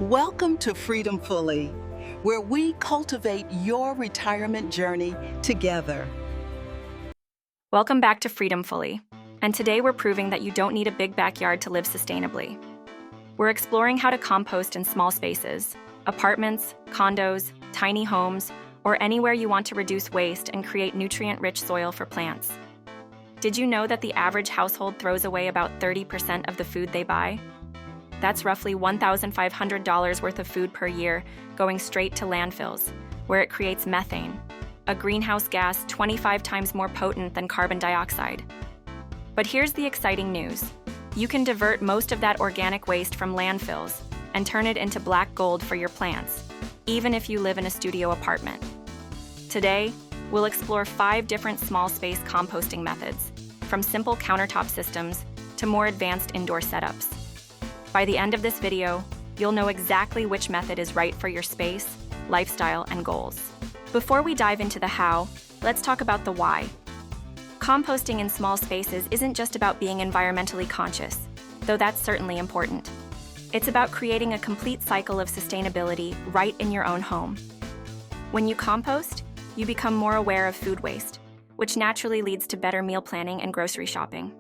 Welcome to Freedomfully, where we cultivate your retirement journey together. Welcome back to Freedomfully, and today we're proving that you don't need a big backyard to live sustainably. We're exploring how to compost in small spaces, apartments, condos, tiny homes, or anywhere you want to reduce waste and create nutrient-rich soil for plants. Did you know that the average household throws away about 30% of the food they buy? That's roughly $1,500 worth of food per year going straight to landfills, where it creates methane, a greenhouse gas 25 times more potent than carbon dioxide. But here's the exciting news. You can divert most of that organic waste from landfills and turn it into black gold for your plants, even if you live in a studio apartment. Today, we'll explore 5 different small space composting methods, from simple countertop systems to more advanced indoor setups. By the end of this video, you'll know exactly which method is right for your space, lifestyle, and goals. Before we dive into the how, let's talk about the why. Composting in small spaces isn't just about being environmentally conscious, though that's certainly important. It's about creating a complete cycle of sustainability right in your own home. When you compost, you become more aware of food waste, which naturally leads to better meal planning and grocery shopping.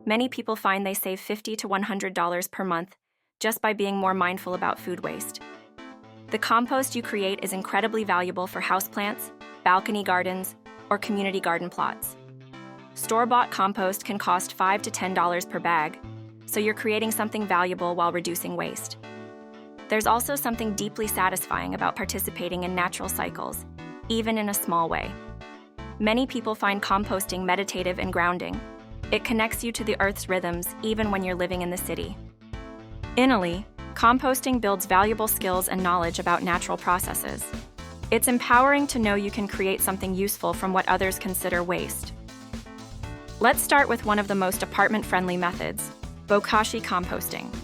Many people find they save $50 to $100 per month just by being more mindful about food waste. The compost you create is incredibly valuable for houseplants, balcony gardens, or community garden plots. Store-bought compost can cost $5 to $10 per bag, so you're creating something valuable while reducing waste. There's also something deeply satisfying about participating in natural cycles, even in a small way. Many people find composting meditative and grounding. It connects you to the Earth's rhythms even when you're living in the city. Initially, composting builds valuable skills and knowledge about natural processes. It's empowering to know you can create something useful from what others consider waste. Let's start with one of the most apartment-friendly methods, Bokashi composting.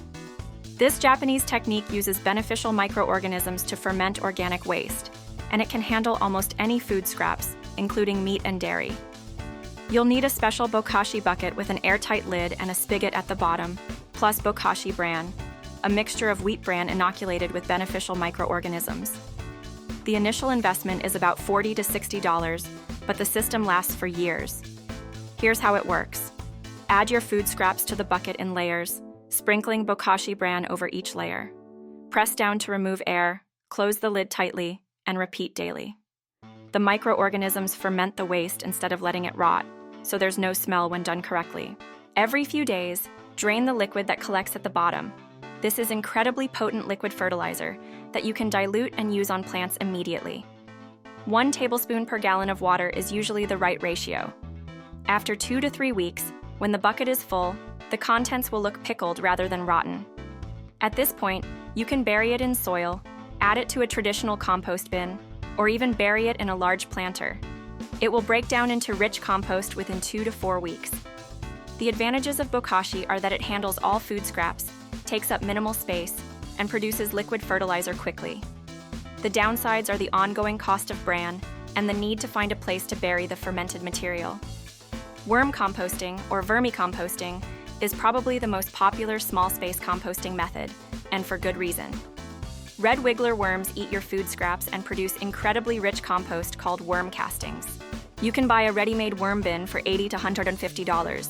This Japanese technique uses beneficial microorganisms to ferment organic waste, and it can handle almost any food scraps, including meat and dairy. You'll need a special Bokashi bucket with an airtight lid and a spigot at the bottom, plus Bokashi bran, a mixture of wheat bran inoculated with beneficial microorganisms. The initial investment is about $40 to $60, but the system lasts for years. Here's how it works. Add your food scraps to the bucket in layers, sprinkling Bokashi bran over each layer. Press down to remove air, close the lid tightly, and repeat daily. The microorganisms ferment the waste instead of letting it rot, so there's no smell when done correctly. Every few days, drain the liquid that collects at the bottom. This is incredibly potent liquid fertilizer that you can dilute and use on plants immediately. 1 tablespoon per gallon of water is usually the right ratio. After 2 to 3 weeks, when the bucket is full, the contents will look pickled rather than rotten. At this point, you can bury it in soil, add it to a traditional compost bin, or even bury it in a large planter. It will break down into rich compost within 2 to 4 weeks. The advantages of Bokashi are that it handles all food scraps, takes up minimal space, and produces liquid fertilizer quickly. The downsides are the ongoing cost of bran and the need to find a place to bury the fermented material. Worm composting, or vermicomposting, is probably the most popular small space composting method, and for good reason. Red wiggler worms eat your food scraps and produce incredibly rich compost called worm castings. You can buy a ready-made worm bin for $80 to $150,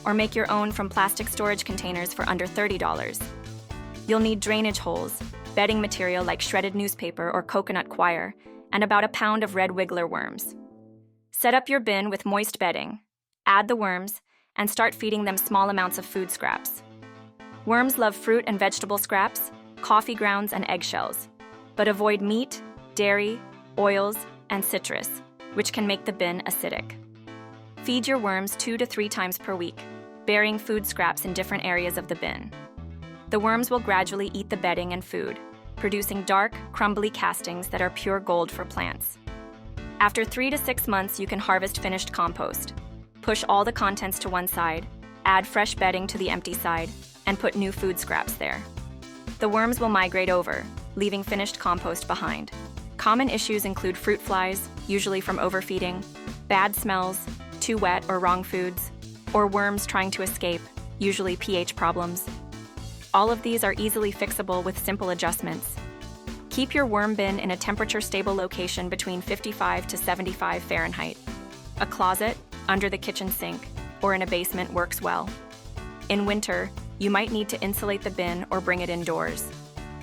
or make your own from plastic storage containers for under $30. You'll need drainage holes, bedding material like shredded newspaper or coconut coir, and about a pound of red wiggler worms. Set up your bin with moist bedding, add the worms, and start feeding them small amounts of food scraps. Worms love fruit and vegetable scraps, coffee grounds, and eggshells, but avoid meat, dairy, oils, and citrus, which can make the bin acidic. Feed your worms 2 to 3 times per week, burying food scraps in different areas of the bin. The worms will gradually eat the bedding and food, producing dark, crumbly castings that are pure gold for plants. After 3 to 6 months, you can harvest finished compost. Push all the contents to one side, add fresh bedding to the empty side, and put new food scraps there. The worms will migrate over, leaving finished compost behind. Common issues include fruit flies, usually from overfeeding, bad smells, too wet or wrong foods, or worms trying to escape, usually pH problems. All of these are easily fixable with simple adjustments. Keep your worm bin in a temperature-stable location between 55 to 75 Fahrenheit. A closet, under the kitchen sink, or in a basement works well. In winter, you might need to insulate the bin or bring it indoors.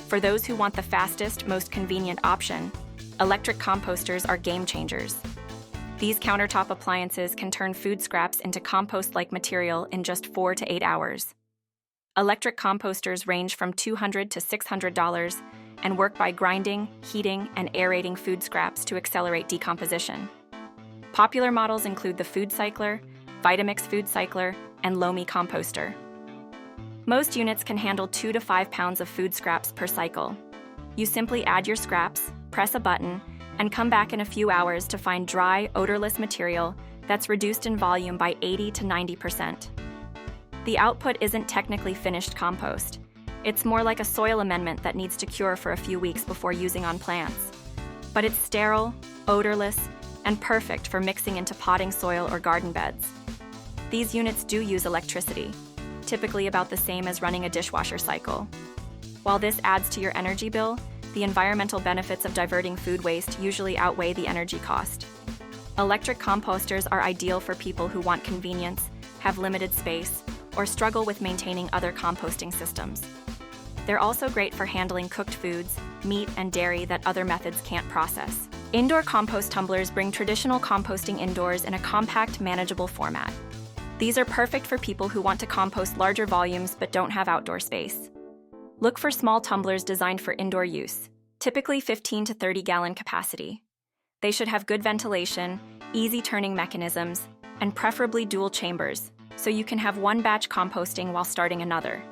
For those who want the fastest, most convenient option, electric composters are game changers. These countertop appliances can turn food scraps into compost-like material in just 4 to 8 hours. Electric composters range from $200 to $600 and work by grinding, heating, and aerating food scraps to accelerate decomposition. Popular models include the Food Cycler, Vitamix Food Cycler, and Lomi Composter. Most units can handle 2 to 5 pounds of food scraps per cycle. You simply add your scraps, press a button, and come back in a few hours to find dry, odorless material that's reduced in volume by 80 to 90%. The output isn't technically finished compost. It's more like a soil amendment that needs to cure for a few weeks before using on plants. But it's sterile, odorless, and perfect for mixing into potting soil or garden beds. These units do use electricity, typically about the same as running a dishwasher cycle. While this adds to your energy bill, the environmental benefits of diverting food waste usually outweigh the energy cost. Electric composters are ideal for people who want convenience, have limited space, or struggle with maintaining other composting systems. They're also great for handling cooked foods, meat, and dairy that other methods can't process. Indoor compost tumblers bring traditional composting indoors in a compact, manageable format. These are perfect for people who want to compost larger volumes but don't have outdoor space. Look for small tumblers designed for indoor use, typically 15 to 30-gallon capacity. They should have good ventilation, easy turning mechanisms, and preferably dual chambers, so you can have one batch composting while starting another.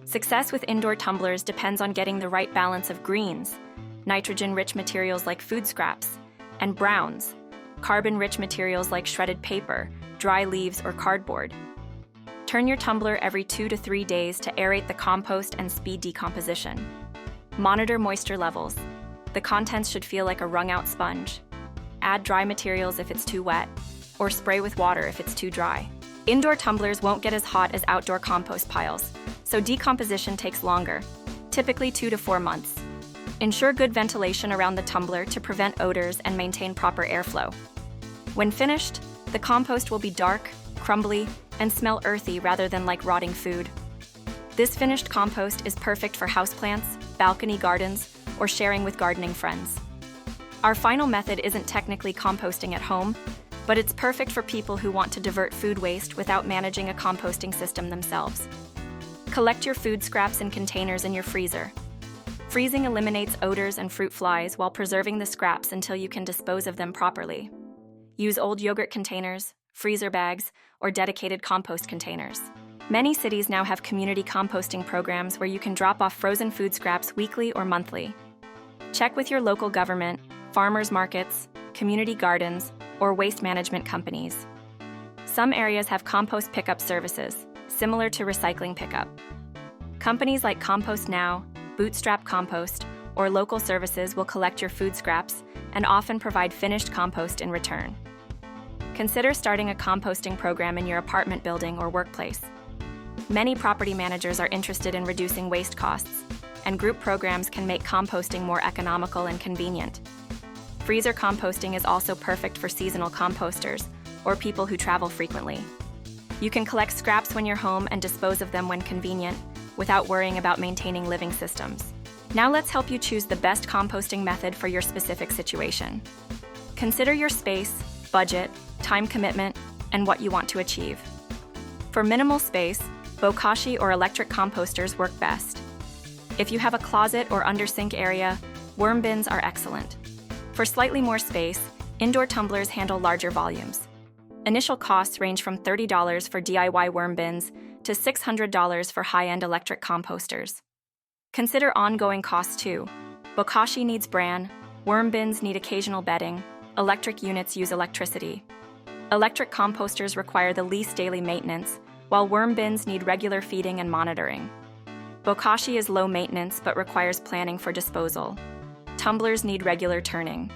Success with indoor tumblers depends on getting the right balance of greens, nitrogen-rich materials like food scraps, and browns, carbon-rich materials like shredded paper, dry leaves, or cardboard. Turn your tumbler every 2 to 3 days to aerate the compost and speed decomposition. Monitor moisture levels. The contents should feel like a wrung-out sponge. Add dry materials if it's too wet, or spray with water if it's too dry. Indoor tumblers won't get as hot as outdoor compost piles, so decomposition takes longer, typically 2 to 4 months. Ensure good ventilation around the tumbler to prevent odors and maintain proper airflow. When finished, the compost will be dark, crumbly, and smell earthy rather than like rotting food. This finished compost is perfect for houseplants, balcony gardens, or sharing with gardening friends. Our final method isn't technically composting at home, but it's perfect for people who want to divert food waste without managing a composting system themselves. Collect your food scraps in containers in your freezer. Freezing eliminates odors and fruit flies while preserving the scraps until you can dispose of them properly. Use old yogurt containers, freezer bags, or dedicated compost containers. Many cities now have community composting programs where you can drop off frozen food scraps weekly or monthly. Check with your local government, farmers markets, community gardens, or waste management companies. Some areas have compost pickup services, similar to recycling pickup. Companies like Compost Now, Bootstrap Compost, or local services will collect your food scraps and often provide finished compost in return. Consider starting a composting program in your apartment building or workplace. Many property managers are interested in reducing waste costs, and group programs can make composting more economical and convenient. Freezer composting is also perfect for seasonal composters or people who travel frequently. You can collect scraps when you're home and dispose of them when convenient, without worrying about maintaining living systems. Now let's help you choose the best composting method for your specific situation. Consider your space, budget, time commitment, and what you want to achieve. For minimal space, Bokashi or electric composters work best. If you have a closet or under-sink area, worm bins are excellent. For slightly more space, indoor tumblers handle larger volumes. Initial costs range from $30 for DIY worm bins to $600 for high-end electric composters. Consider ongoing costs too. Bokashi needs bran, worm bins need occasional bedding, electric units use electricity. Electric composters require the least daily maintenance, while worm bins need regular feeding and monitoring. Bokashi is low maintenance but requires planning for disposal. Tumblers need regular turning.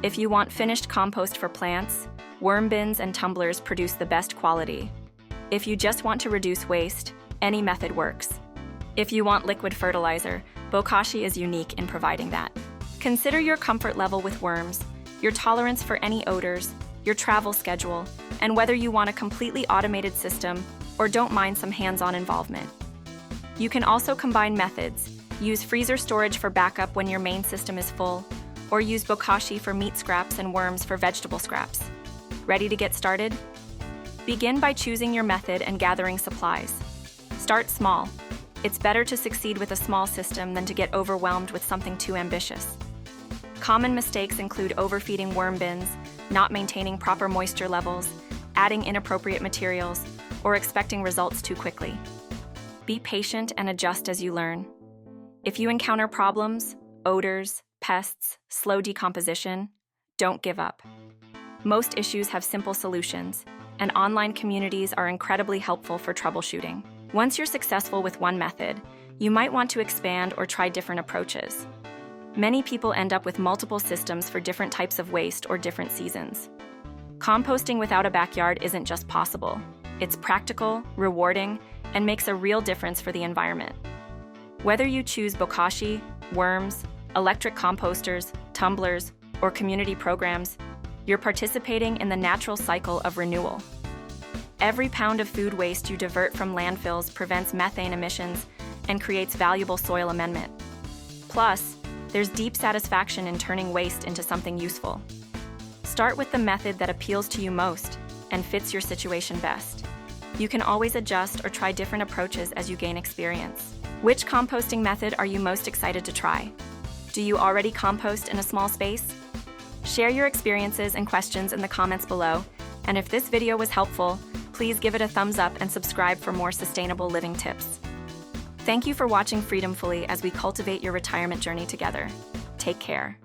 If you want finished compost for plants, worm bins and tumblers produce the best quality. If you just want to reduce waste, any method works. If you want liquid fertilizer, Bokashi is unique in providing that. Consider your comfort level with worms, your tolerance for any odors, your travel schedule, and whether you want a completely automated system or don't mind some hands-on involvement. You can also combine methods. Use freezer storage for backup when your main system is full, or use Bokashi for meat scraps and worms for vegetable scraps. Ready to get started? Begin by choosing your method and gathering supplies. Start small. It's better to succeed with a small system than to get overwhelmed with something too ambitious. Common mistakes include overfeeding worm bins, not maintaining proper moisture levels, adding inappropriate materials, or expecting results too quickly. Be patient and adjust as you learn. If you encounter problems, odors, pests, slow decomposition, don't give up. Most issues have simple solutions, and online communities are incredibly helpful for troubleshooting. Once you're successful with one method, you might want to expand or try different approaches. Many people end up with multiple systems for different types of waste or different seasons. Composting without a backyard isn't just possible. It's practical, rewarding, and makes a real difference for the environment. Whether you choose Bokashi, worms, electric composters, tumblers, or community programs, you're participating in the natural cycle of renewal. Every pound of food waste you divert from landfills prevents methane emissions and creates valuable soil amendment. Plus, there's deep satisfaction in turning waste into something useful. Start with the method that appeals to you most and fits your situation best. You can always adjust or try different approaches as you gain experience. Which composting method are you most excited to try? Do you already compost in a small space? Share your experiences and questions in the comments below, and if this video was helpful, please give it a thumbs up and subscribe for more sustainable living tips. Thank you for watching Freedomfully as we cultivate your retirement journey together. Take care.